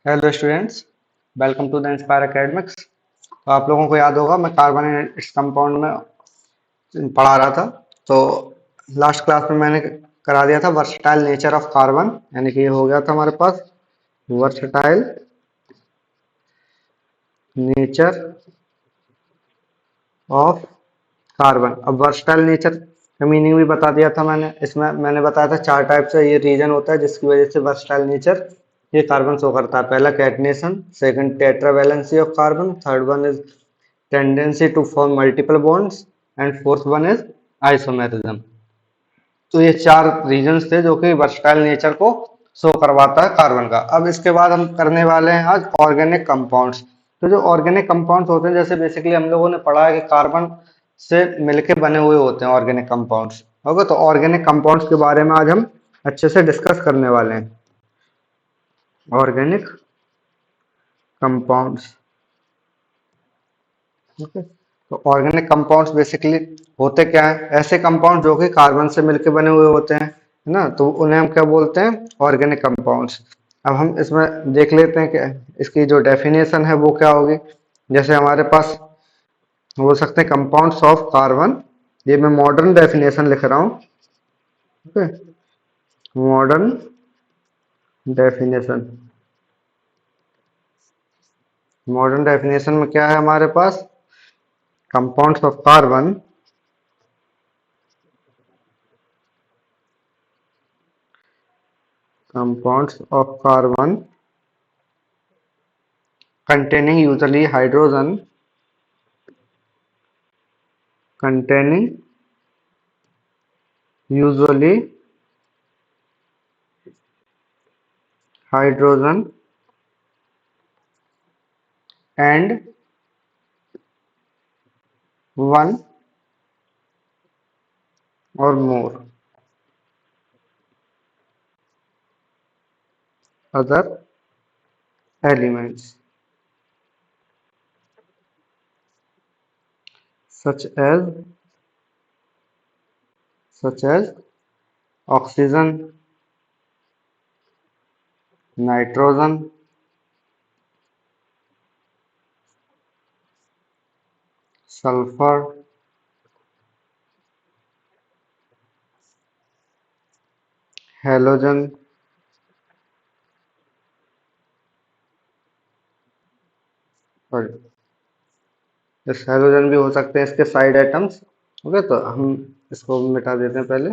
Hello students, welcome to the inspire academics. तो आप लोगों को याद होगा मैं कार्बन एंड इट्स कंपाउंड में पढ़ा रहा था। तो लास्ट क्लास में मैंने करा दिया था वर्सटाइल नेचर ऑफ कार्बन, यानी कि ये हो गया था हमारे पास वर्सटाइल नेचर ऑफ कार्बन। अब वर्सटाइल नेचर का मीनिंग भी बता दिया था मैंने। इसमें मैंने बताया था चार टाइप से ये रीजन होता है जिसकी वजह से वर्सटाइल नेचर ये कार्बन शो करता है। पहला catenation, second tetravalency of carbon, third one is tendency to form multiple bonds and fourth one is isomerism. तो ये चार रीजंस थे जो कि वर्सटाइल नेचर को शो करवाता है कार्बन का। अब इसके बाद हम करने वाले हैं आज ऑर्गेनिक कंपाउंड्स। तो जो ऑर्गेनिक कंपाउंड्स होते हैं, जैसे बेसिकली हम लोगों ने पढ़ा है कि कार्बन से मिलके बने हुए होते हैं ऑर्गेनिक कंपाउंड्स। ओके, तो ऑर्गेनिक कंपाउंड्स के बारे में आज हम अच्छे से डिस्कस करने वाले हैं। Organic compounds. ओके, तो ऑर्गेनिक कंपाउंड्स बेसिकली होते क्या है? ऐसे कंपाउंड जो कि कार्बन से मिलकर बने हुए होते हैं, है ना, तो उन्हें हम क्या बोलते हैं? Organic compounds. अब हम इसमें देख लेते हैं कि इसकी जो डेफिनेशन है वो क्या होगी। जैसे हमारे पास बोल सकते हैं कंपाउंड्स ऑफ कार्बन, ये मैं मॉडर्न डेफिनेशन लिख रहा हूँ। Okay, modern definition. Modern definition में क्या है हमारे पास? Compounds of carbon compounds of carbon containing usually hydrogen containing usually hydrogen and one or more other elements such as oxygen, nitrogen, sulfur, halogen और इस हेलोजन भी हो सकते हैं इसके साइड आइटम्स। ओके, तो हम इसको मिटा देते हैं पहले।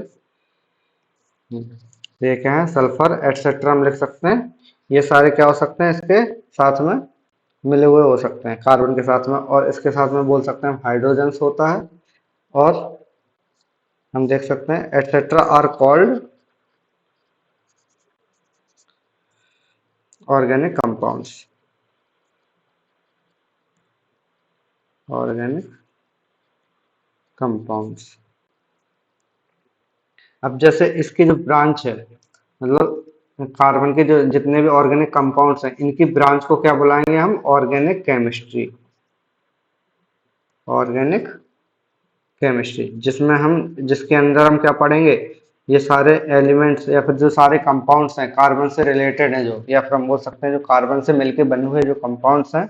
तो ये क्या है? सल्फर एटसेट्रा हम लिख सकते हैं। ये सारे क्या हो सकते हैं? इसके साथ में मिले हुए हो सकते हैं कार्बन के साथ में, और इसके साथ में बोल सकते हैं हाइड्रोजन्स होता है। और हम देख सकते हैं etcetera are called organic compounds. Organic compounds. अब जैसे इसकी जो ब्रांच है, मतलब कार्बन के जो जितने भी ऑर्गेनिक कंपाउंड्स हैं, इनकी ब्रांच को क्या बुलाएंगे हम? Organic chemistry. ऑर्गेनिक केमिस्ट्री, जिसमें हम जिसके अंदर हम क्या पढ़ेंगे? ये सारे एलिमेंट्स या फिर जो सारे कंपाउंड्स हैं कार्बन से रिलेटेड हैं, जो या फिर हम बोल सकते हैं जो कार्बन से मिलके बने हुए जो कंपाउंड्स हैं,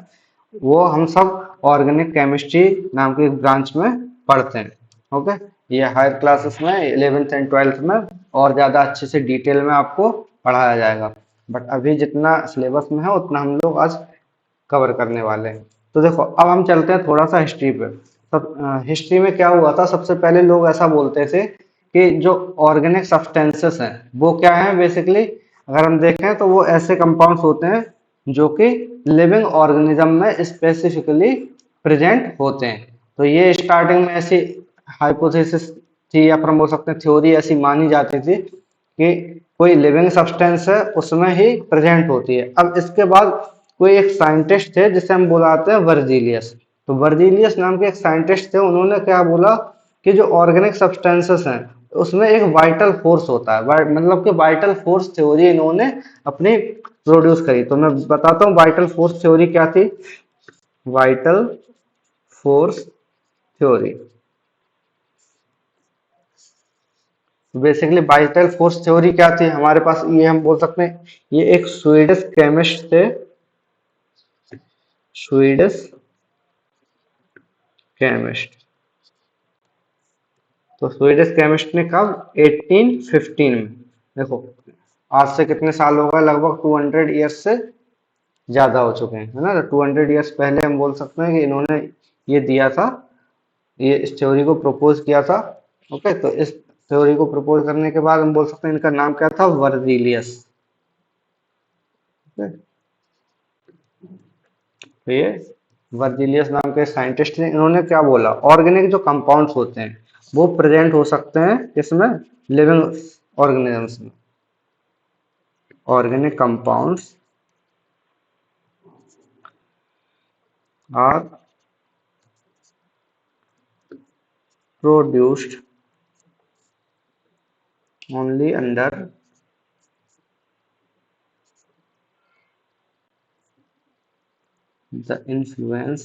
वो हम सब ऑर्गेनिक केमिस्ट्री नाम की एक ब्रांच में पढ़ते हैं। ओके, ये हायर क्लासेस में 11th एंड 12th में और ज़्यादा अच्छे से डिटेल में आपको पढ़ाया जाएगा, बट अभी जितना सिलेबस में है उतना हम लोग आज कवर करने वाले हैं। तो देखो, अब हम चलते हैं थोड़ा सा हिस्ट्री पे। सब हिस्ट्री में क्या हुआ था? सबसे पहले लोग ऐसा बोलते थे कि जो ऑर्गेनिक सब्सटेंसेस हैं वो क्या है बेसिकली, अगर हम देखें तो वो ऐसे कंपाउंड्स होते हैं जो कि लिविंग ऑर्गेनिज्म में स्पेसिफिकली प्रेजेंट होते हैं। तो ये स्टार्टिंग में ऐसी हाइपोथेसिस थी, या फिर हम बोल सकते हैं थ्योरी ऐसी मानी जाती थी कि कोई लिविंग सब्सटेंस है उसमें ही प्रेजेंट होती है। अब इसके बाद कोई एक साइंटिस्ट थे जिसे हम बुलाते हैं वर्जीलियस। तो वर्जीलियस नाम के एक साइंटिस्ट थे, उन्होंने क्या बोला कि जो ऑर्गेनिक सब्सटेंसेस हैं उसमें एक वाइटल फोर्स होता है। मतलब कि वाइटल फोर्स थ्योरी इन्होंने अपनी प्रोड्यूस करी। तो मैं बताता हूँ वाइटल फोर्स थ्योरी क्या थी। Vital force theory basically, vital force theory क्या थी हमारे पास? ये हम बोल सकते हैं, ये एक स्वीडिश केमिस्ट थे, स्वीडिश केमिस्ट। तो स्वीडिश केमिस्ट ने कब? 1815 में। देखो आज से कितने साल हो गए, लगभग 200 ईयर्स से ज्यादा हो चुके हैं, है ना। तो 200 ईयर्स पहले हम बोल सकते हैं कि इन्होंने ये दिया था, ये इस थ्योरी को प्रपोज किया था। ओके, तो इस थ्योरी को प्रपोज करने के बाद हम बोल सकते हैं इनका नाम क्या था? वर्जिलियस। ओके, तो ये वर्जिलियस नाम के साइंटिस्ट ने, इन्होंने क्या बोला? ऑर्गेनिक जो कंपाउंड्स होते हैं वो प्रेजेंट हो सकते हैं इसमें, लिविंग ऑर्गेनिजम्स में। Organic compounds are produced only under the influence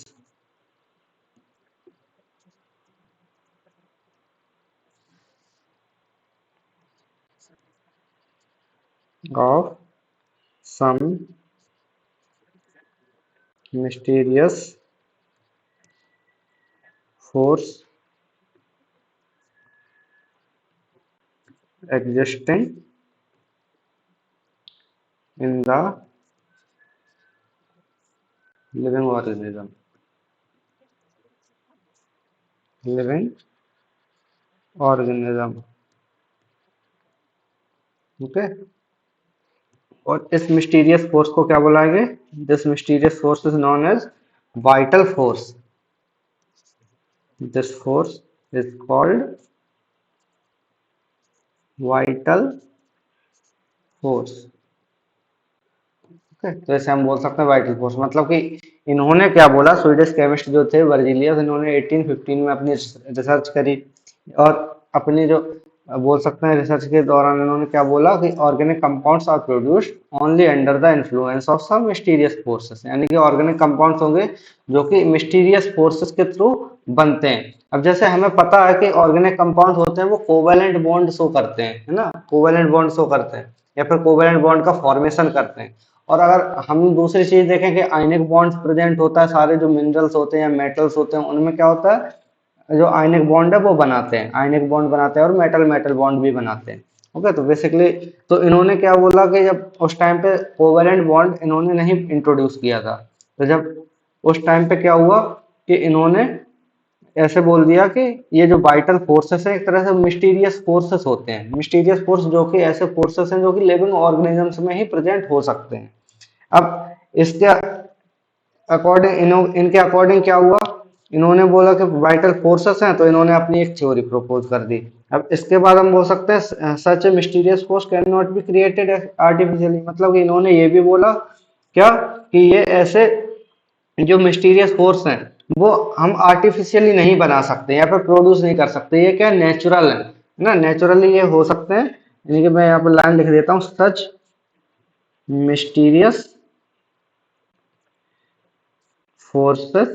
of some mysterious force existing in the living organism। living organism। Okay, और इस मिस्टीरियस फोर्स को क्या बुलाएंगे? This mysterious force is known as vital force. This force is called vital force. Okay, तो ऐसे हम बोल सकते हैं वाइटल फोर्स, मतलब कि इन्होंने क्या बोला? स्वीडिश केमिस्ट जो थे वर्जिलियस, इन्होंने 1815 में अपनी रिसर्च करी, और अपनी जो बोल सकते हैं रिसर्च के दौरान इन्होंने क्या बोला कि organic compounds are produced only under the influence of some mysterious forces, यानी कि ऑर्गेनिक कंपाउंड्स होंगे जो कि मिस्टीरियस फोर्सेस के थ्रू बनते हैं। अब जैसे हमें पता है कि ऑर्गेनिक कंपाउंड होते हैं वो कोवेलेंट बॉन्ड शो करते हैं, है ना, कोवेलेंट बॉन्ड शो करते हैं या फिर कोवेलेंट बॉन्ड का फॉर्मेशन करते हैं। और अगर हम दूसरी चीज देखें कि आयनिक बॉन्ड प्रेजेंट होता है, सारे जो मिनरल्स होते हैं या मेटल्स होते हैं उनमें क्या होता है? जो आयनिक बॉन्ड है वो बनाते हैं, आयनिक बॉन्ड बनाते हैं और मेटल मेटल बॉन्ड भी बनाते हैं। ओके, तो बेसिकली तो इन्होंने क्या बोला कि जब उस टाइम पे कोवेलेंट बॉन्ड इन्होंने नहीं इंट्रोड्यूस किया था, तो जब उस टाइम पे क्या हुआ कि इन्होंने ऐसे बोल दिया कि ये जो वाइटल फोर्सेस है एक तरह से मिस्टीरियस फोर्सेस होते हैं, मिस्टीरियस फोर्स जो कि ऐसे फोर्सेस हैं जो कि लिविंग ऑर्गेनिजम्स में ही प्रेजेंट हो सकते हैं। अब इसके अकॉर्डिंग इनके अकॉर्डिंग क्या हुआ? इन्होंने बोला कि वाइटल फोर्सेस हैं, तो इन्होंने अपनी एक थ्योरी प्रपोज कर दी। अब इसके बाद हम बोल सकते हैं such a mysterious force can not be created artificially, मतलब कि इन्होंने ये भी बोला क्या कि ये ऐसे जो मिस्टीरियस फोर्स हैं वो हम आर्टिफिशियली नहीं बना सकते या फिर प्रोड्यूस नहीं कर सकते, ये क्या नेचुरल है ना, नेचुरली ये हो सकते हैं। यानी कि मैं यहाँ पर लाइन लिख देता हूँ, such mysterious forces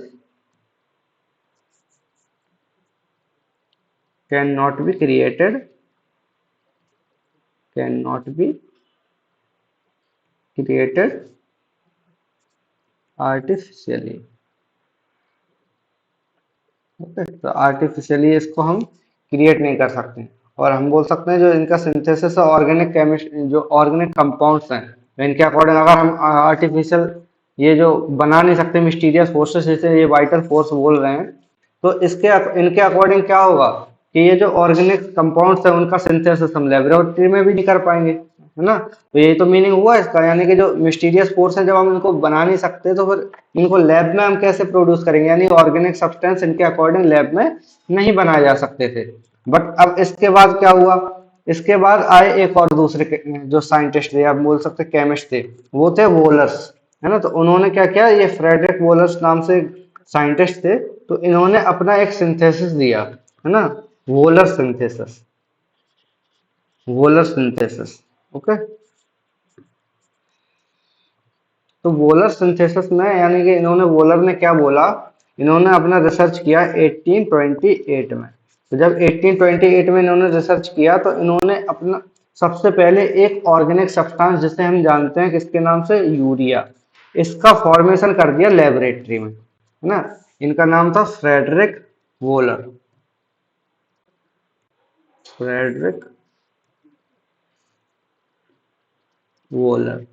cannot be created artificially। Okay, तो आर्टिफिशियली इसको हम क्रिएट नहीं कर सकते। और हम बोल सकते हैं जो इनका सिंथेसिस है ऑर्गेनिक केमिस्ट, जो ऑर्गेनिक कंपाउंड्स हैं, तो इनके अकॉर्डिंग अगर हम आर्टिफिशियल ये जो बना नहीं सकते मिस्टीरियस फोर्सेस जैसे ये वाइटल फोर्स बोल रहे हैं, तो इसके इनके अकॉर्डिंग क्या होगा कि ये जो ऑर्गेनिक कंपाउंड्स है उनका सिंथेसिस हम लेबोरेटरी में भी नहीं कर पाएंगे, है ना। तो यही तो मीनिंग हुआ इसका, यानी कि जो मिस्टीरियस फोर्स है जब हम इनको बना नहीं सकते तो फिर इनको लैब में हम कैसे प्रोड्यूस करेंगे, यानी ऑर्गेनिक सब्सटेंस इनके अकॉर्डिंग लैब में नहीं बनाए जा सकते थे। बट अब इसके बाद क्या हुआ? इसके बाद आए एक और दूसरे जो साइंटिस्ट थे, आप बोल सकते केमिस्ट थे, वो थे वोलर्स, है ना। तो उन्होंने क्या किया, ये फ्रेडरिक वोलर्स नाम से साइंटिस्ट थे, तो इन्होंने अपना एक सिंथेसिस दिया, है ना, volar synthesis, volar synthesis. Okay, तो वोलर सिंथेसिस में यानी कि इन्होंने वोलर ने क्या बोला, इन्होंने अपना रिसर्च किया 1828 में। तो जब 1828 में इन्होंने रिसर्च किया तो इन्होंने अपना सबसे पहले एक ऑर्गेनिक सब्सटेंस जिसे हम जानते हैं किसके नाम से, यूरिया, इसका फॉर्मेशन कर दिया लेबोरेटरी में, है ना। इनका नाम था Friedrich Wohler, Friedrich Wohler.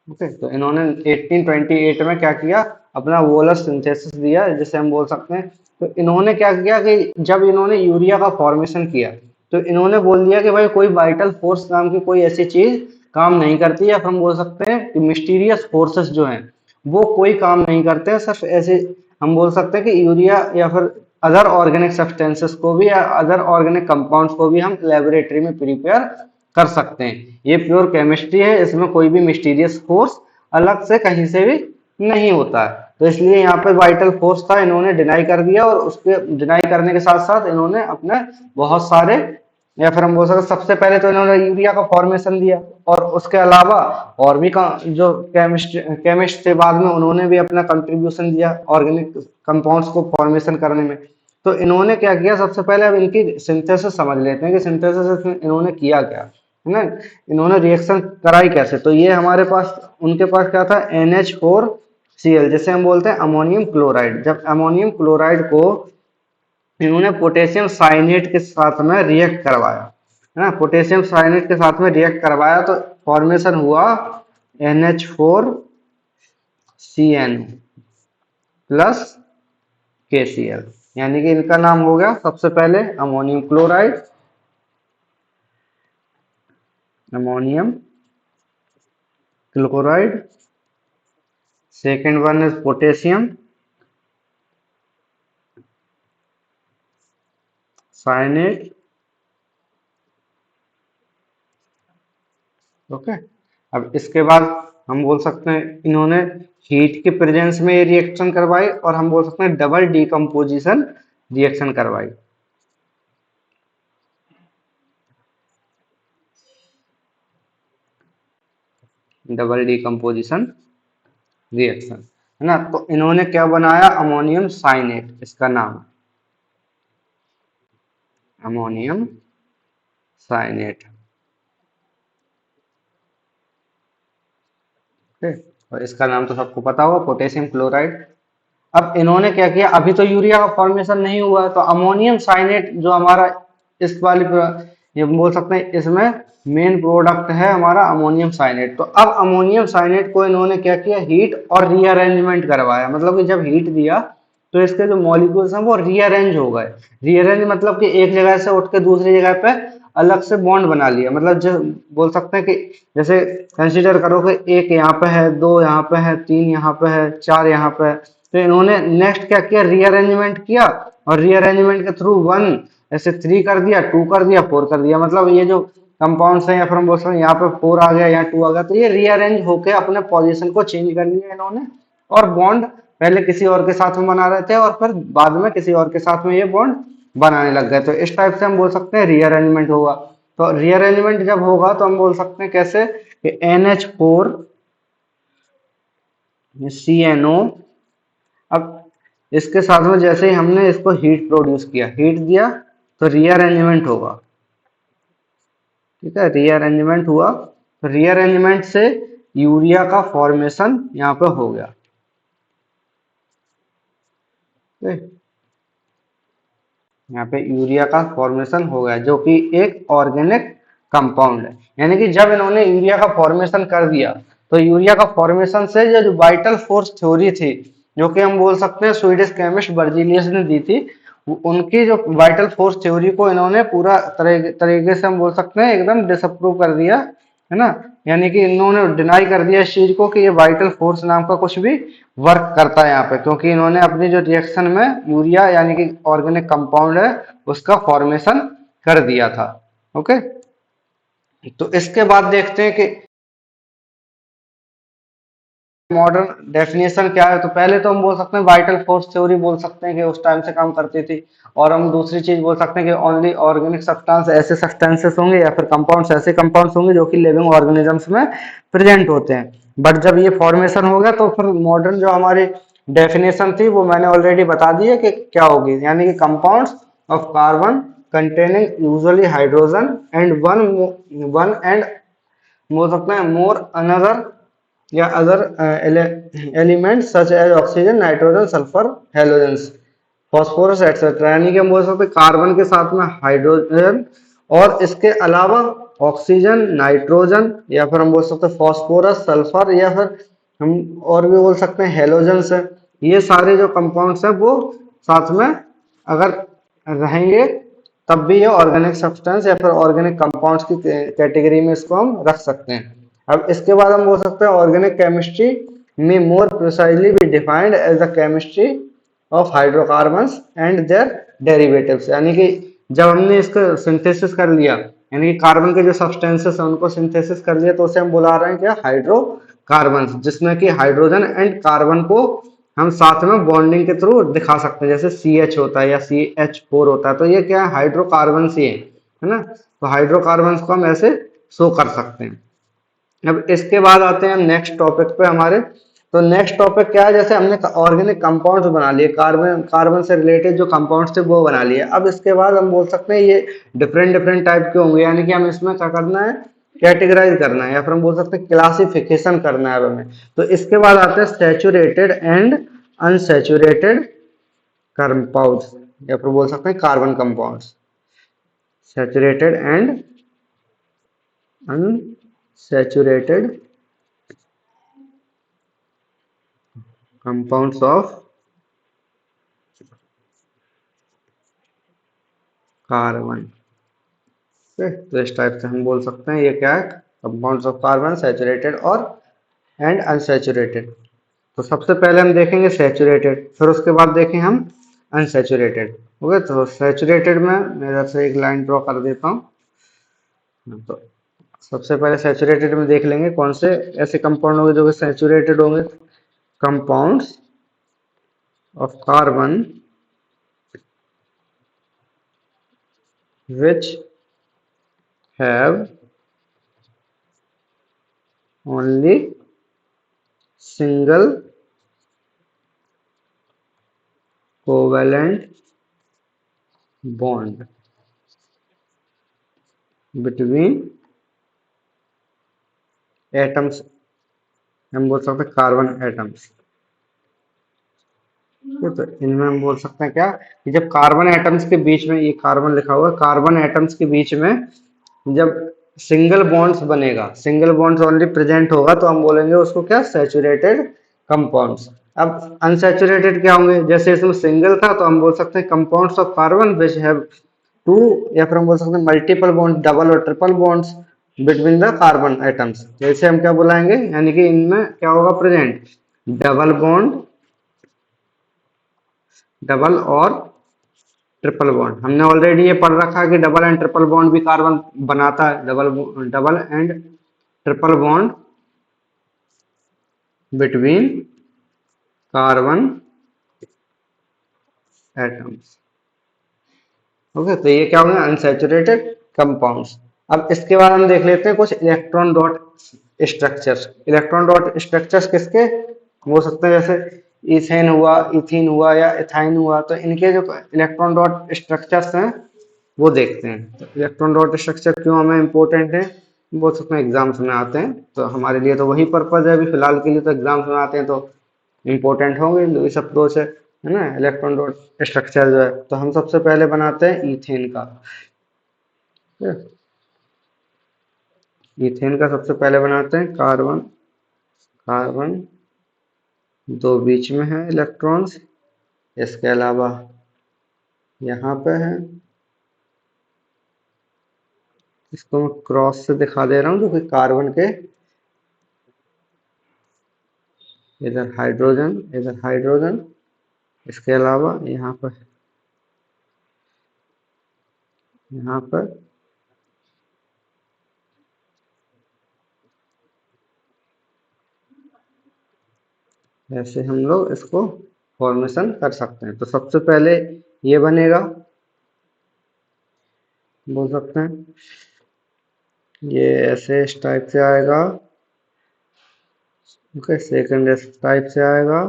Okay, तो इन्होंने 1828 में क्या किया, अपना वोलर सिंथेसिस दिया, जिसे हम बोल सकते हैं। तो इन्होंने क्या किया कि जब इन्होंने यूरिया का फॉर्मेशन किया, तो इन्होंने बोल दिया कि भाई कोई वाइटल फोर्स नाम की कोई ऐसी चीज काम नहीं करती, या फिर हम बोल सकते हैं कि मिस्टीरियस फोर्सेस जो हैं वो कोई काम नहीं करते हैं, सिर्फ ऐसे हम बोल सकते हैं कि यूरिया या फिर अदर ऑर्गेनिक सब्सटेंसेस को भी या अदर ऑर्गेनिक कंपाउंड्स को भी हम लेबोरेटरी में प्रिपेयर कर सकते हैं। ये प्योर केमिस्ट्री है, इसमें कोई भी मिस्टीरियस फोर्स अलग से कहीं से भी नहीं होता है। तो इसलिए यहाँ पे वाइटल फोर्स था, इन्होंने डिनाई कर दिया, और उसके डिनाई करने के साथ साथ इन्होंने अपने बहुत सारे, या फिर हम बोल सकते सबसे पहले तो इन्होंने यूरिया का फॉर्मेशन दिया, और उसके अलावा और भी जो केमिस्ट थे बाद में, उन्होंने भी अपना कंट्रीब्यूशन दिया ऑर्गेनिक कंपाउंड्स को फॉर्मेशन करने में। तो इन्होंने क्या किया, सबसे पहले अब इनकी सिंथेसिस समझ लेते हैं कि सिंथेसिस इन्होंने किया क्या, है ना। इन्होंने रिएक्शन कराई कैसे, तो ये हमारे पास, उनके पास क्या था, NH4Cl, जिसे हम बोलते हैं अमोनियम क्लोराइड। जब अमोनियम क्लोराइड को इन्होंने पोटेशियम साइनेट के साथ में रिएक्ट करवाया, है ना, पोटेशियम साइनेट के साथ में रिएक्ट करवाया, तो फॉर्मेशन हुआ NH4CnO प्लस KCl, यानी कि इनका नाम हो गया सबसे पहले ammonium chloride, ammonium chloride, second one is potassium cyanate. Okay, अब इसके बाद हम बोल सकते हैं इन्होंने हीट के प्रेजेंस में ये रिएक्शन करवाई, और हम बोल सकते हैं डबल डीकम्पोजिशन रिएक्शन करवाई। डबल डीकम्पोजिशन रिएक्शन, है ना। तो इन्होंने क्या बनाया, अमोनियम साइनेट, इसका नाम अमोनियम साइनेट। ओके, और इसका नाम तो सबको पता होगा, पोटेशियम क्लोराइड। अब इन्होंने क्या किया, अभी तो यूरिया का फॉर्मेशन नहीं हुआ है, तो अमोनियम साइनेट जो हमारा इस वाली ये बोल सकते हैं इसमें मेन प्रोडक्ट है हमारा अमोनियम साइनेट। तो अब अमोनियम साइनेट को इन्होंने क्या किया, हीट और रीअरेंजमेंट करवाया, मतलब कि जब हीट दिया तो इसके जो मॉलिक्यूल्स हैं वो रीअरेंज हो गए। रीअरेंज मतलब कि एक जगह से उठ के दूसरी जगह पे अलग से बॉन्ड बना लिया, मतलब जो बोल सकते हैं कि जैसे कंसीडर करो कि एक यहाँ पे है, दो यहाँ पे है, तीन यहाँ पे है, चार यहाँ पे है। तो इन्होंने नेक्स्ट क्या किया, रीअरेंजमेंट किया, और रीअरेंजमेंट के थ्रू वन ऐसे थ्री कर दिया, टू कर दिया, फोर कर दिया, मतलब ये जो कंपाउंड्स हैं, या फिर हम बोल सकते हैं यहाँ पे फोर आ गया, यहाँ टू आ गया, तो ये रीअरेंज होके अपने पोजीशन को चेंज कर लिया इन्होंने, और बॉन्ड पहले किसी और के साथ में बना रहे थे, और फिर बाद में किसी और के साथ में ये बॉन्ड बनाने लग गए। तो इस टाइप से हम बोल सकते हैं रीअरेंजमेंट होगा। तो रीअरेंजमेंट जब होगा तो हम बोल सकते हैं कैसे, कि NH4CnO, अब इसके साथ में जैसे ही हमने इसको हीट प्रोड्यूस किया, हीट दिया, तो रीअरेंजमेंट होगा। ठीक है, रीअरेंजमेंट हुआ, तो रीअरेंजमेंट से यूरिया का फॉर्मेशन यहाँ पे हो गया। ठीक? यहाँ पे यूरिया का फॉर्मेशन हो गया, जो कि एक ऑर्गेनिक कंपाउंड है। यानी कि जब इन्होंने यूरिया का फॉर्मेशन कर दिया, तो यूरिया का फॉर्मेशन से जो वाइटल फोर्स थ्योरी थी, जो कि हम बोल सकते हैं स्वीडिश केमिस्ट बर्जीलियस ने दी थी, उनकी जो वाइटल फोर्स थ्योरी को इन्होंने पूरा तरीके से हम बोल सकते हैं एकदम डिसअप्रूव कर दिया, है ना। यानी कि इन्होंने डिनाई कर दिया इस चीज को कि ये वाइटल फोर्स नाम का कुछ भी वर्क करता है यहाँ पे, क्योंकि इन्होंने अपनी जो रिएक्शन में यूरिया यानी कि ऑर्गेनिक कंपाउंड है उसका फॉर्मेशन कर दिया था। ओके, तो इसके बाद देखते हैं कि मॉडर्न डेफिनेशन क्या है। तो पहले तो हम बोल सकते हैं वाइटल फोर्स थ्योरी बोल सकते हैं कि उस टाइम से काम करती थी, और हम दूसरी चीज बोल सकते हैं कि ओनली ऑर्गेनिक सब्सटेंस ऐसे सब्सटेंसेस होंगे, या फिर कंपाउंड्स ऐसे कंपाउंड्स होंगे जो कि लिविंग ऑर्गेनिजम्स में प्रेजेंट होते हैं। बट जब ये फॉर्मेशन हो गया, तो फिर मॉडर्न जो हमारी डेफिनेशन थी वो मैंने ऑलरेडी बता दी है कि क्या होगी, यानी कि compounds of carbon containing usually hydrogen and one one and बोल सकते हैं मोर अनदर या other element such as oxygen, nitrogen, sulphur, halogens, phosphorus etcetera. यानी कि हम बोल सकते हैं कार्बन के साथ में हाइड्रोजन और इसके अलावा ऑक्सीजन, नाइट्रोजन, या फिर हम बोल सकते हैं फॉस्फोरस, सल्फर, या फिर हम और भी बोल सकते हैं हेलोजेंस है। ये सारे जो कंपाउंड्स हैं वो साथ में अगर रहेंगे तब भी ये ऑर्गेनिक सब्सटेंस या फिर ऑर्गेनिक कंपाउंड्स की कैटेगरी में इसको हम रख सकते हैं। अब इसके बाद हम बोल सकते हैं ऑर्गेनिक केमिस्ट्री में more precisely be defined as the chemistry of hydrocarbons and their derivatives. यानी कि जब हमने इसका सिंथेसिस कर लिया, यानी कि कार्बन के जो सब्सटेंसेस हैं उनको सिंथेसिस कर लिया, तो उसे हम बुला रहे हैं क्या, हाइड्रोकार्बन्स, जिसमें कि हाइड्रोजन एंड कार्बन को हम साथ में बॉन्डिंग के थ्रू दिखा सकते हैं, जैसे CH होता है या CH4 होता है, तो ये क्या है, हाइड्रोकार्बन्स ही है ना। तो हाइड्रोकार्बन्स को हम ऐसे शो कर सकते हैं। अब इसके बाद आते हैं हम नेक्स्ट टॉपिक पे हमारे। तो नेक्स्ट टॉपिक क्या है, जैसे हमने ऑर्गेनिक कंपाउंड्स बना लिए, कार्बन कार्बन से रिलेटेड जो कंपाउंड्स थे वो बना लिए। अब इसके बाद हम बोल सकते हैं ये डिफरेंट डिफरेंट टाइप के होंगे, यानी कि हम इसमें क्या करना है, कैटेगराइज करना है, या फिर हम बोल सकते हैं क्लासिफिकेशन करना है अब हमें। तो इसके बाद आते हैं सैचुरेटेड एंड अनसैचुरेटेड कंपाउंड्स, या फिर बोल सकते हैं carbon compounds, saturated and unsaturated compounds of carbon. तो इस टाइप से हम बोल सकते हैं ये क्या है, कंपाउंड्स ऑफ कार्बन, सैचुरेटेड और एंड अनसैचुरेटेड। तो सबसे पहले हम देखेंगे सैचुरेटेड, फिर उसके बाद देखें हम अनसैचुरेटेड। ओके, तो सैचुरेटेड में मैं इधर से एक लाइन ड्रॉ कर देता हूँ। तो सबसे पहले सैचुरेटेड में देख लेंगे कौन से ऐसे कंपाउंड होंगे जो कि सैचुरेटेड होंगे। Compounds of carbon which have only single covalent bond between atoms, हम बोल सकते हैं कार्बन एटम्स। तो इनमें हम बोल सकते हैं क्या, कि जब कार्बन एटम्स के बीच में, ये कार्बन लिखा हुआ है, कार्बन एटम्स के बीच में जब सिंगल बॉन्ड्स बनेगा, सिंगल बॉन्ड्स ओनली प्रेजेंट होगा, तो हम बोलेंगे उसको क्या, सैचुरेटेड कंपाउंड्स। अब अनसैचुरेटेड क्या होंगे, जैसे इसमें सिंगल था तो हम बोल सकते हैं compounds of carbon which have two, या फिर हम बोल सकते हैं मल्टीपल बॉन्ड, डबल और triple bonds between the carbon atoms. तो इसे हम क्या बुलाएंगे, यानी कि इनमें क्या होगा प्रेजेंट, डबल बॉन्ड, डबल और ट्रिपल बॉन्ड। हमने ऑलरेडी ये पढ़ रखा है कि डबल एंड ट्रिपल बॉन्ड भी कार्बन बनाता है, double and triple bond between carbon atoms. Okay, तो ये क्या होंगे, अनसैचुरेटेड कंपाउंड्स। अब इसके बाद हम देख लेते हैं कुछ electron dot structures. Electron dot structures किसके हो सकते हैं, जैसे इथेन हुआ, इथीन हुआ या इथाइन हुआ, तो इनके जो इलेक्ट्रॉन डॉट स्ट्रक्चर्स हैं वो देखते हैं। तो इलेक्ट्रॉन डॉट स्ट्रक्चर क्यों हमें इंपॉर्टेंट है, बोल सकते हैं एग्जाम्स में आते हैं, तो हमारे लिए तो वही पर्पज है अभी फिलहाल के लिए, तो एग्जाम्स में आते हैं तो इम्पोर्टेंट होंगे लुईस अप्रोच है ना, इलेक्ट्रॉन डॉट स्ट्रक्चर जो है। तो हम सबसे पहले बनाते हैं ईथेन का। ईथेन का सबसे पहले बनाते हैं, कार्बन, कार्बन दो बीच में है इलेक्ट्रॉन्स, इसके अलावा यहाँ पे है, इसको मैं क्रॉस से दिखा दे रहा हूँ, जो कि कार्बन के इधर हाइड्रोजन, इधर हाइड्रोजन, इसके अलावा यहाँ पर, यहाँ पर ऐसे हम लोग इसको फॉर्मेशन कर सकते हैं। तो सबसे पहले ये बनेगा, बोल सकते हैं ये ऐसे इस टाइप से आएगा। ओके, सेकंड इस टाइप से आएगा,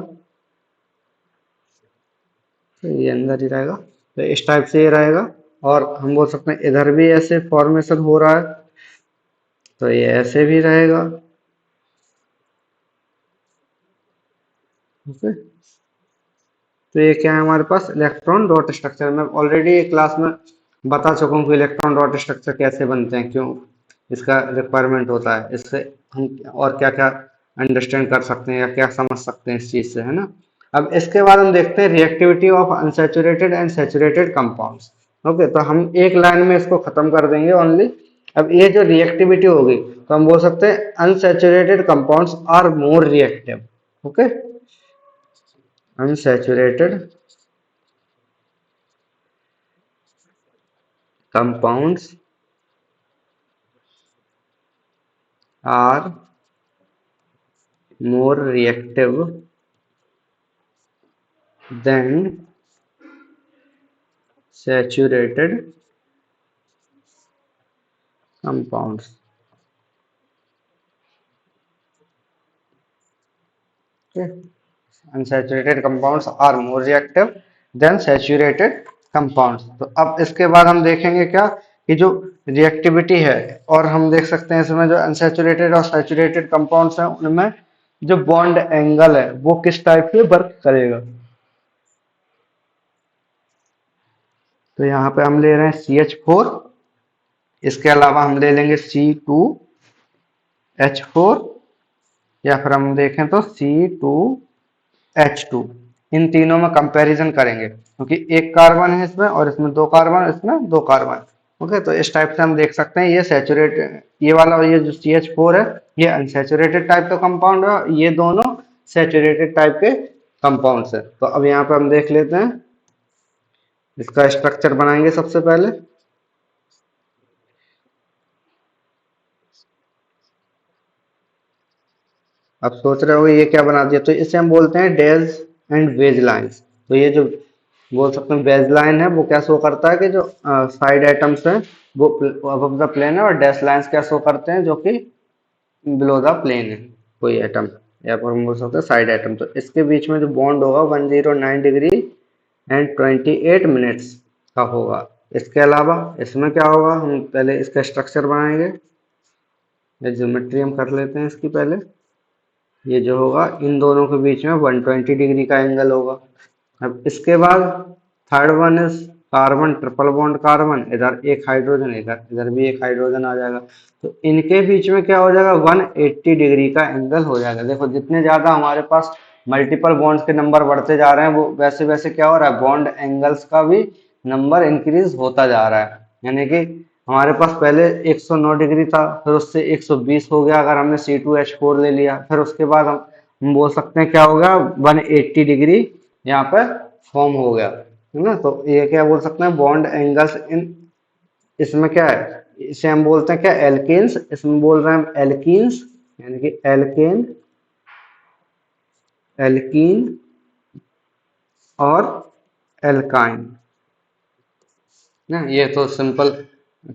तो ये अंदर ही रहेगा, तो इस टाइप से ये रहेगा। और हम बोल सकते हैं इधर भी ऐसे फॉर्मेशन हो रहा है, तो ये ऐसे भी रहेगा, ओके, तो ये क्या है हमारे पास इलेक्ट्रॉन डॉट स्ट्रक्चर। मैं ऑलरेडी क्लास में बता चुका हूँ कि इलेक्ट्रॉन डॉट स्ट्रक्चर कैसे बनते हैं, क्यों इसका रिक्वायरमेंट होता है, इससे हम और क्या क्या अंडरस्टैंड कर सकते हैं या क्या समझ सकते हैं इस चीज से, है ना। अब इसके बाद हम देखते हैं reactivity of unsaturated and saturated compounds. Okay, तो हम एक लाइन में इसको खत्म कर देंगे ओनली। अब ये जो रिएक्टिविटी होगी तो हम बोल सकते हैं unsaturated compounds are more reactive. Okay, unsaturated compounds are more reactive than saturated compounds. Okay. Unsaturated compounds are more reactive than saturated compounds। तो अब इसके बाद हम देखेंगे क्या कि जो रिएक्टिविटी है, और हम देख सकते हैं इसमें जो अनसैचुरेटेड और सैचुरेटेड कंपाउंड्स हैं उनमें जो बॉन्ड एंगल है वो किस टाइप से वर्क करेगा। तो यहाँ पे हम ले रहे हैं CH4, इसके अलावा हम ले लेंगे C2H4, या फिर हम देखें तो C2H2। इन तीनों में कंपैरिजन करेंगे क्योंकि एक कार्बन है इसमें और इसमें दो कार्बन, इसमें दो कार्बन। ओके, तो इस टाइप से हम देख सकते हैं ये सैचुरेटेड, ये वाला, ये जो CH4 है ये अनसैचुरेटेड टाइप का कंपाउंड है, ये दोनों सैचुरेटेड टाइप के कंपाउंड्स है। तो अब यहाँ पे हम देख लेते हैं, इसका स्ट्रक्चर बनाएंगे सबसे पहले। आप सोच रहे हो ये क्या बना दिया, तो इसे हम बोलते हैं डेज एंड वेज लाइंस। तो ये जो बोल सकते हैं वेज लाइन है वो क्या शो करता है कि जो साइड एटम्स हैं वो अबव द प्लेन है, और डैश लाइंस क्या शो करते हैं जो कि बिलो द प्लेन है कोई एटम, या फिर हम बोल सकते हैं साइड एटम। तो इसके बीच में जो बॉन्ड होगा 109 डिग्री एंड 28 मिनट्स का होगा। इसके अलावा इसमें क्या होगा, हम पहले इसका स्ट्रक्चर बनाएंगे, ज्योमेट्री हम कर लेते हैं इसकी पहले। ये जो होगा इन दोनों के बीच में 120 डिग्री का एंगल होगा। अब इसके बाद third one is carbon, triple bond carbon, इधर एक हाइड्रोजन, इधर इधर भी एक हाइड्रोजन आ जाएगा। तो इनके बीच में क्या हो जाएगा, 180 डिग्री का एंगल हो जाएगा। देखो जितने ज्यादा हमारे पास मल्टीपल बॉन्ड्स के नंबर बढ़ते जा रहे हैं वो वैसे वैसे क्या हो रहा है, बॉन्ड एंगल्स का भी नंबर इंक्रीज होता जा रहा है। यानी कि हमारे पास पहले 109 डिग्री था, फिर उससे 120 हो गया अगर हमने C2H4 ले लिया, फिर उसके बाद हम बोल सकते हैं क्या हो गया, 180 डिग्री यहाँ पर फॉर्म हो गया, है ना। तो ये क्या बोल सकते हैं, बॉन्ड एंगल्स इन, इसमें क्या है, इसे हम बोलते हैं क्या, एल्केन्स। इसमें बोल रहे हैं हम एल्कीन्स, यानी कि एल्केन, एल्कीन और एल्काइन ना। ये तो सिंपल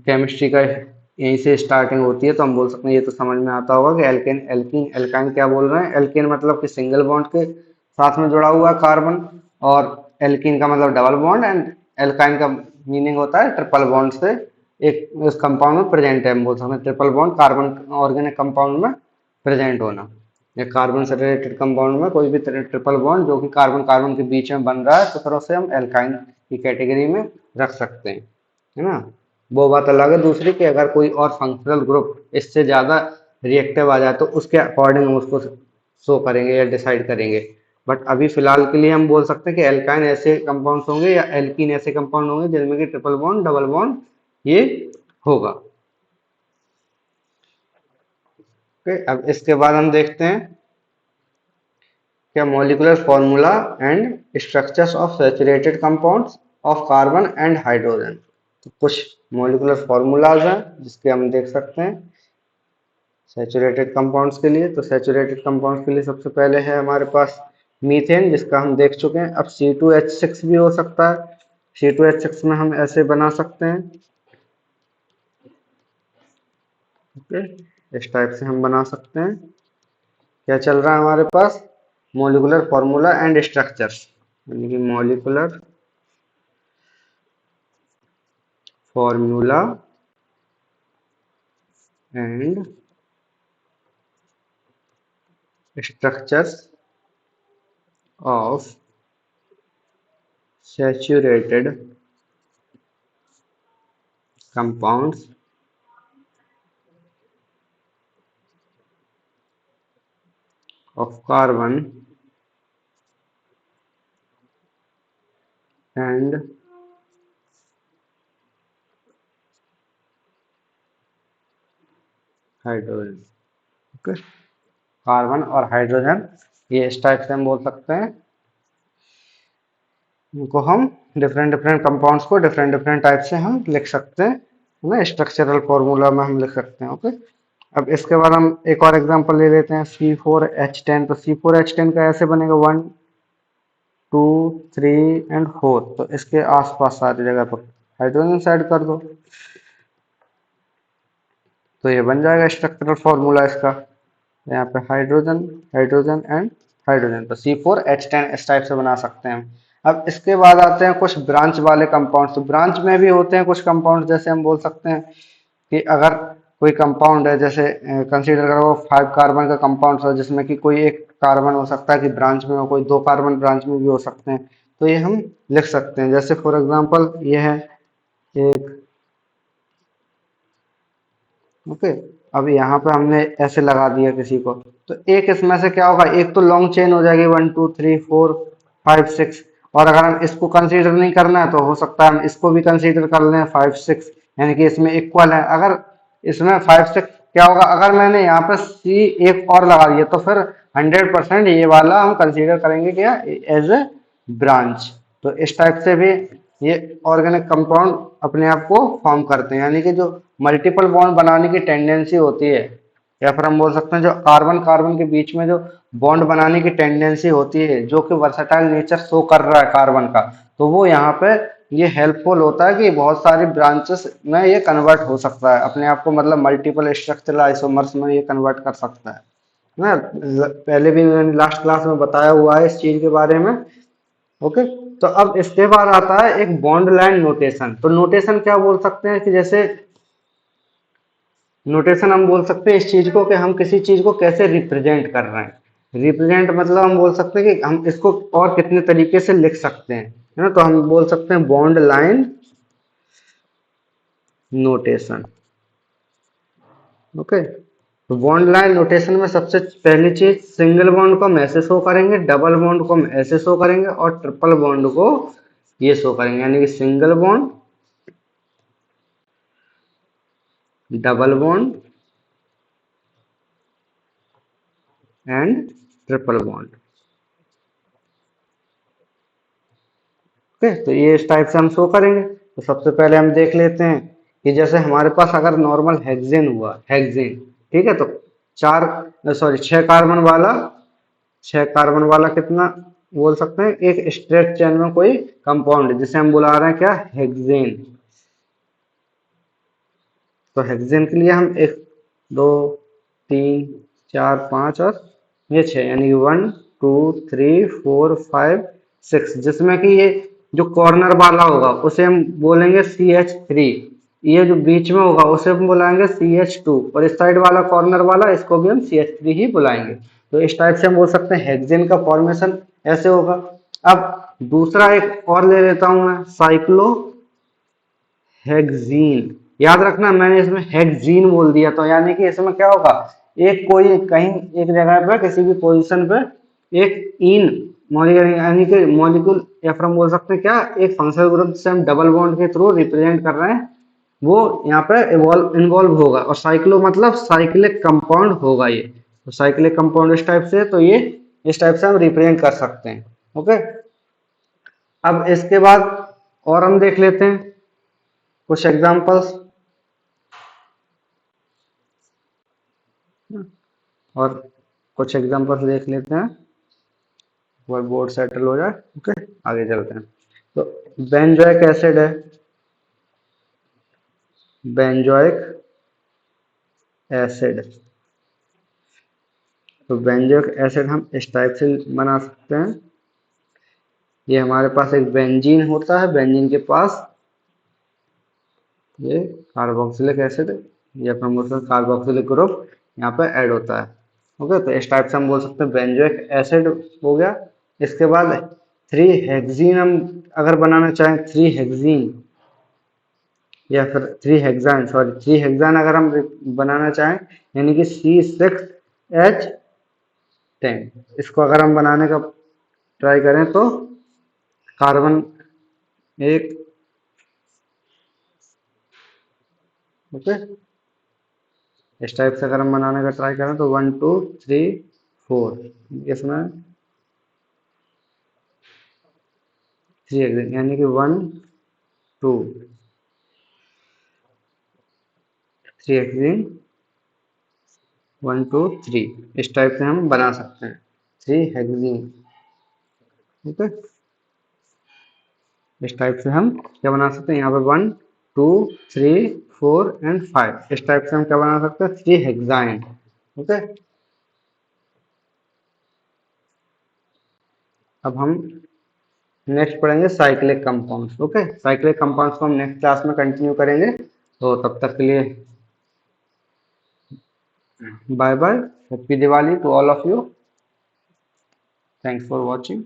केमिस्ट्री का यहीं से स्टार्टिंग होती है, तो हम बोल सकते हैं ये तो समझ में आता होगा कि एल्केन, एल्कीन, एल्काइन क्या बोल रहे हैं। एल्केन मतलब कि सिंगल बॉन्ड के साथ में जुड़ा हुआ कार्बन, और एल्कीन का मतलब डबल बॉन्ड, एंड एल्काइन का मीनिंग होता है ट्रिपल बॉन्ड से एक उस कंपाउंड में प्रेजेंट है। हम बोल सकते हैं triple bond carbon organic compound में प्रेजेंट होना, या कार्बन से रिलेटेड कंपाउंड में कोई भी ट्रिपल बॉन्ड जो कि कार्बन कार्बन के बीच में बन रहा है, तो फिर उसे हम एल्काइन की कैटेगरी में रख सकते हैं, है ना। वो बात अलग है दूसरी कि अगर कोई और फंक्शनल ग्रुप इससे ज्यादा रिएक्टिव आ जाए तो उसके अकॉर्डिंग हम उसको शो करेंगे या डिसाइड करेंगे। बट अभी फिलहाल के लिए हम बोल सकते हैं कि एल्काइन ऐसे कंपाउंड्स होंगे या एल्कीन ऐसे कंपाउंड होंगे जिनमें कि ट्रिपल बॉन्ड, डबल बॉन्ड ये होगा। ओके, अब इसके बाद हम देखते हैं क्या, molecular formula and structures of saturated compounds of carbon and hydrogen. तो कुछ मॉलिक्यूलर फॉर्मूलाज हैं जिसके हम देख सकते हैं सैचुरेटेड कंपाउंड्स के लिए। तो सैचुरेटेड कंपाउंड्स के लिए सबसे पहले है हमारे पास मीथेन, जिसका हम देख चुके हैं। अब C2H6 भी हो सकता है, C2H6 में हम ऐसे बना सकते हैं। ओके, इस टाइप से हम बना सकते हैं। क्या चल रहा है हमारे पास, मॉलिक्यूलर फॉर्मूला एंड स्ट्रक्चर्स, यानी कि molecular formula and structures of saturated compounds of carbon and hydrogen. Okay, carbon और हाइड्रोजन, ये इस टाइप से हम बोल सकते हैं। इनको हम डिफरेंट डिफरेंट कंपाउंड्स को डिफरेंट डिफरेंट टाइप से हम लिख सकते हैं, है ना, स्ट्रक्चरल फॉर्मूला में हम लिख सकते हैं। ओके, अब इसके बाद हम एक और एग्जांपल ले लेते हैं, C4H10। तो C4H10 का ऐसे बनेगा 1 2 3 एंड 4। तो इसके आसपास सारी जगह पर हाइड्रोजन ऐड कर दो, तो ये बन जाएगा स्ट्रक्चरल फॉर्मूला इसका। यहाँ पे हाइड्रोजन हाइड्रोजन एंड हाइड्रोजन, तो C4H10 इस टाइप से बना सकते हैं हम। अब इसके बाद आते हैं कुछ ब्रांच वाले कंपाउंड्स। तो ब्रांच में भी होते हैं कुछ कंपाउंड, जैसे हम बोल सकते हैं कि अगर कोई कंपाउंड है, जैसे कंसीडर करो 5 कार्बन का कंपाउंड हो, जिसमें कि कोई एक कार्बन हो सकता है कि ब्रांच में हो, कोई 2 कार्बन ब्रांच में भी हो सकते हैं। तो ये हम लिख सकते हैं, जैसे फॉर एग्जांपल ये है एक। ओके, अब यहाँ पे हमने ऐसे लगा दिया किसी को, तो एक इसमें से क्या होगा, एक तो लॉन्ग चेन हो जाएगी 1 2 3 4 5 6। और अगर हम इसको कंसीडर नहीं करना है तो हो सकता है हम इसको भी कंसीडर कर लें 5 6, यानी कि इसमें इक्वल है। अगर इसमें 5 6 क्या होगा, अगर मैंने यहाँ पे सी एक और लगा दिया तो फिर 100% ये वाला हम कंसीडर करेंगे क्या, एज ए ब्रांच। तो इस टाइप से भी ये ऑर्गेनिक कंपाउंड अपने आप को फॉर्म करते हैं, यानी कि जो मल्टीपल बॉन्ड बनाने की टेंडेंसी होती है, या फिर हम बोल सकते हैं जो कार्बन कार्बन के बीच में जो बॉन्ड बनाने की टेंडेंसी होती है, जो कि वर्सटाइल नेचर शो कर रहा है कार्बन का, तो वो यहाँ पे ये हेल्पफुल होता है कि बहुत सारी ब्रांचेस में ये कन्वर्ट हो सकता है अपने आप को, मतलब मल्टीपल स्ट्रक्चरल आइसोमर्स में ये कन्वर्ट कर सकता है ना। पहले भी मैंने लास्ट क्लास में बताया हुआ है इस चीज के बारे में। ओके, तो अब इसके बाद आता है एक बॉन्ड लाइन नोटेशन। तो नोटेशन क्या बोल सकते हैं कि जैसे नोटेशन हम बोल सकते हैं इस चीज को कि हम किसी चीज को कैसे रिप्रेजेंट कर रहे हैं। रिप्रेजेंट मतलब हम बोल सकते हैं कि हम इसको और कितने तरीके से लिख सकते हैं, है ना। तो हम बोल सकते हैं बॉन्ड लाइन नोटेशन। ओके, तो बॉन्ड लाइन नोटेशन में सबसे पहली चीज, सिंगल बॉन्ड को हम ऐसे शो करेंगे, डबल बॉन्ड को हम ऐसे शो करेंगे, और ट्रिपल बॉन्ड को ये शो करेंगे, यानी कि single bond, double bond and triple bond. Okay, तो ये इस टाइप से हम शो करेंगे। तो सबसे पहले हम देख लेते हैं कि जैसे हमारे पास अगर नॉर्मल हेक्सेन हुआ, हेक्सेन, ठीक है, तो 6 कार्बन वाला, 6 कार्बन वाला कितना बोल सकते हैं, एक स्ट्रेट चेन में कोई कंपाउंड जिसे हम बुला रहे हैं क्या, हेक्सेन। तो हेक्सेन के लिए हम 1 2 3 4 5 और ये 6, यानी 1 2 3 4 5 6, जिसमें कि ये जो कॉर्नर वाला होगा उसे हम बोलेंगे CH3, ये जो बीच में होगा उसे हम बुलाएंगे CH2, और इस साइड वाला कॉर्नर वाला इसको भी हम CH3 ही बुलाएंगे। तो इस टाइप से हम बोल सकते हैं हेक्सेन का फॉर्मेशन ऐसे होगा। अब दूसरा एक और ले लेता हूं मैं, साइक्लो हेक्सीन। याद रखना मैंने इसमें हेक्सीन बोल दिया, तो यानी कि इसमें क्या होगा, एक कोई कहीं एक जगह पे किसी भी पोजीशन पे एक इन मॉलिक्यूल, यानी कि मॉलिक्यूल, या फिर हम बोल सकते हैं क्या, एक फंक्शनल ग्रुप से हम डबल बॉन्ड के थ्रू रिप्रेजेंट कर रहे हैं, वो यहाँ पे इन्वॉल्व होगा। और साइक्लो मतलब साइक्लिक कंपाउंड होगा ये। तो साइक्लिक कंपाउंड इस टाइप से, तो ये इस टाइप से हम रिप्रेजेंट कर सकते हैं। ओके, अब इसके बाद और हम देख लेते हैं कुछ एग्जांपल्स, और कुछ एग्जांपल्स देख लेते हैं, और बोर्ड सेटल हो जाए। ओके, आगे चलते हैं। तो बेंजोइक एसिड है, बेंजोइक एसिड। तो बेंजोइक एसिड हम इस टाइप से बना सकते हैं, ये हमारे पास एक बेंजीन होता है, बेंजीन के पास ये कार्बोक्सिलिक एसिड या फिर कार्बोक्सिलिक ग्रुप यहाँ पे ऐड होता है। ओके, तो इस टाइप से हम बोल सकते हैं बेंजोइक एसिड हो गया। इसके बाद 3 हेक्सीन हम अगर बनाना चाहें, 3 हेक्सीन या फिर 3 हेक्सान, सॉरी 3 हेक्सान अगर हम बनाना चाहें, यानी कि C6H10, इसको अगर हम बनाने का ट्राई करें तो कार्बन एक, ओके, इस टाइप से अगर हम बनाने का ट्राई करें तो 1 2 3 4, इसमें 3 हेक्सेन, यानी कि 1 2 3 हेक्सेन, 1 2 3, इस टाइप से हम बना सकते हैं 3 हेक्सेन। ठीक है, इस टाइप से हम क्या बना सकते हैं, यहाँ पे 1 2 3 4 एंड 5, इस टाइप से हम क्या बना सकते हैं, 3 हेक्साइन। ओके, अब हम नेक्स्ट पढ़ेंगे cyclic compounds. Okay, cyclic compounds को हम नेक्स्ट क्लास में कंटिन्यू करेंगे, तो तब तक के लिए bye bye, happy Diwali to all of you, thanks for watching.